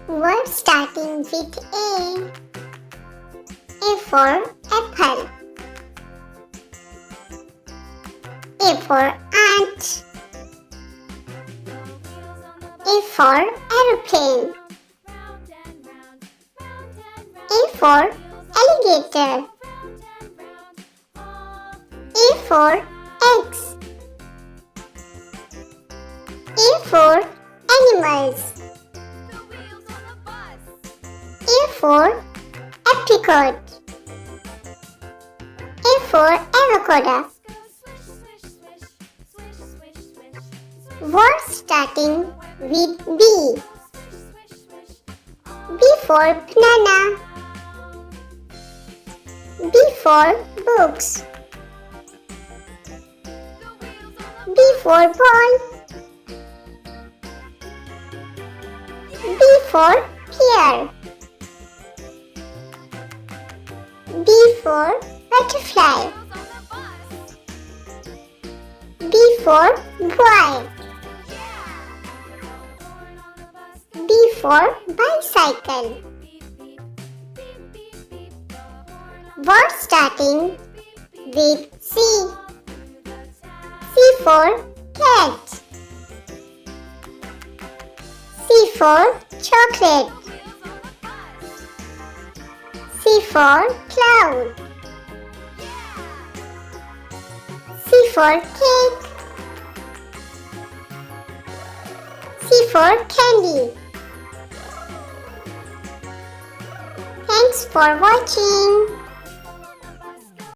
Word starting with A. A for apple. A for ant. A for aeroplane. A for alligator. A for eggs. A for animals. A for apricot. A for avocado. Word starting with B. B for banana. B for books. B for ball. B for pear. B for butterfly. B for boy. B for bicycle. Word starting with C. C for cat. C for chocolate. C for cloud. C for cake. C for candy. Thanks for watching.